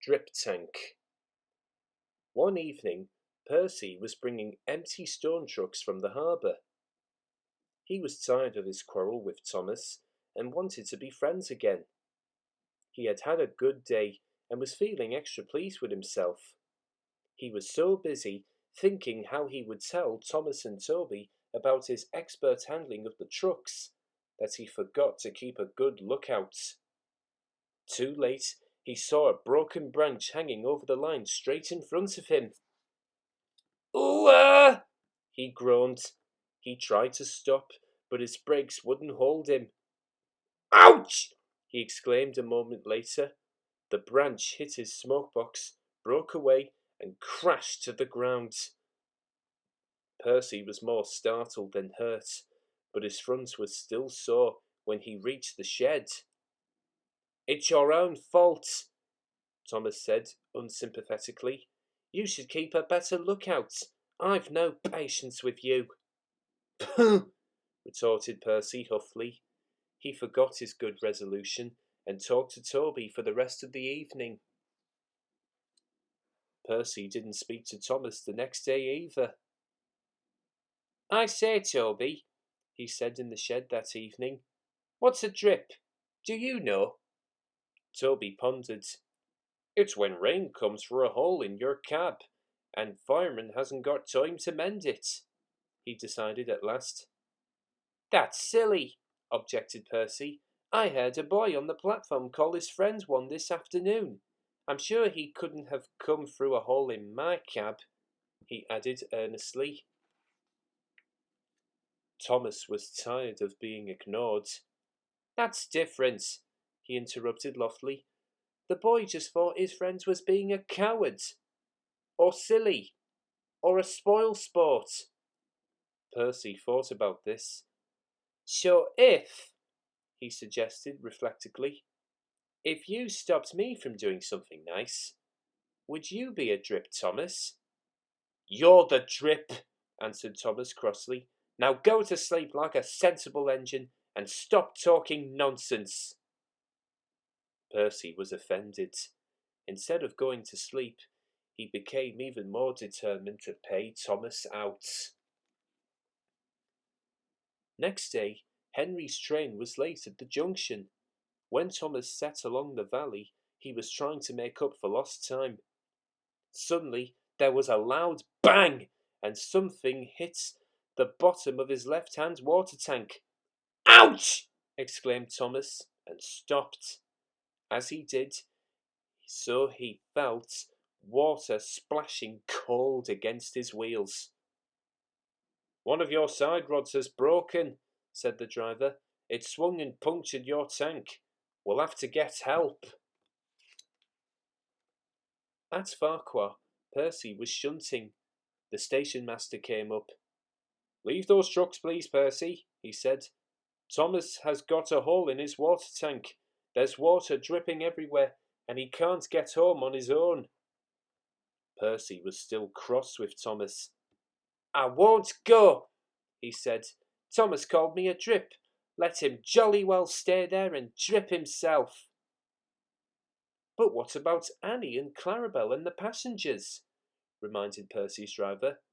drip tank. One evening, Percy was bringing empty stone trucks from the harbour. He was tired of his quarrel with Thomas and wanted to be friends again. He had had a good day and was feeling extra pleased with himself. He was so busy thinking how he would tell Thomas and Toby about his expert handling of the trucks that he forgot to keep a good lookout. Too late, he saw a broken branch hanging over the line straight in front of him. "Ooh!" he groaned. He tried to stop, but his brakes wouldn't hold him. "Ouch!" he exclaimed a moment later. The branch hit his smoke box, broke away, and crashed to the ground. Percy was more startled than hurt, but his front was still sore when he reached the shed. "It's your own fault," Thomas said unsympathetically. "You should keep a better lookout. I've no patience with you." "Pooh!" retorted Percy huffily. He forgot his good resolution and talked to Toby for the rest of the evening. Percy didn't speak to Thomas the next day either. "I say, Toby," he said in the shed that evening, "what's a drip? Do you know?" Toby pondered. "It's when rain comes through a hole in your cab, and fireman hasn't got time to mend it," he decided at last. "That's silly," objected Percy. "I heard a boy on the platform call his friend one this afternoon. I'm sure he couldn't have come through a hole in my cab," he added earnestly. Thomas was tired of being ignored. "That's different," he interrupted loftily. "The boy just thought his friend was being a coward, or silly, or a spoil sport." Percy thought about this. "So he suggested reflectively, if you stopped me from doing something nice, would you be a drip, Thomas?" "You're the drip," answered Thomas crossly. "Now go to sleep like a sensible engine and stop talking nonsense." Percy was offended. Instead of going to sleep, he became even more determined to pay Thomas out. Next day, Henry's train was late at the junction. When Thomas sat along the valley, he was trying to make up for lost time. Suddenly, there was a loud bang, and something hit the bottom of his left-hand water tank. "Ouch!" exclaimed Thomas, and stopped. As he did, so he felt water splashing cold against his wheels. "One of your side rods has broken," said the driver. "It swung and punctured your tank. We'll have to get help." At Farquhar, Percy was shunting. The station master came up. "Leave those trucks, please, Percy," he said. "Thomas has got a hole in his water tank. There's water dripping everywhere, and he can't get home on his own." Percy was still cross with Thomas. "I won't go," he said. "Thomas called me a drip. Let him jolly well stay there and drip himself." "But what about Annie and Clarabel and the passengers?" reminded Percy's driver.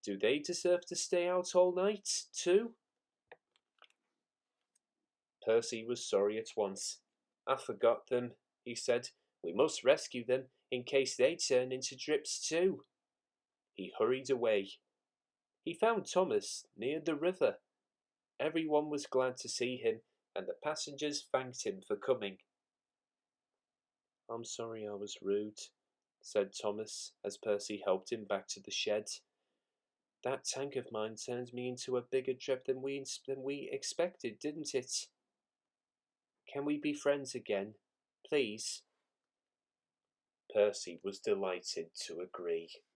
"Do they deserve to stay out all night, too?" Percy was sorry at once. "I forgot them," he said. "We must rescue them in case they turn into drips too." He hurried away. He found Thomas near the river. Everyone was glad to see him, and the passengers thanked him for coming. "I'm sorry I was rude," said Thomas as Percy helped him back to the shed. "That tank of mine turned me into a bigger drip than we expected, didn't it? Can we be friends again, please?" Percy was delighted to agree.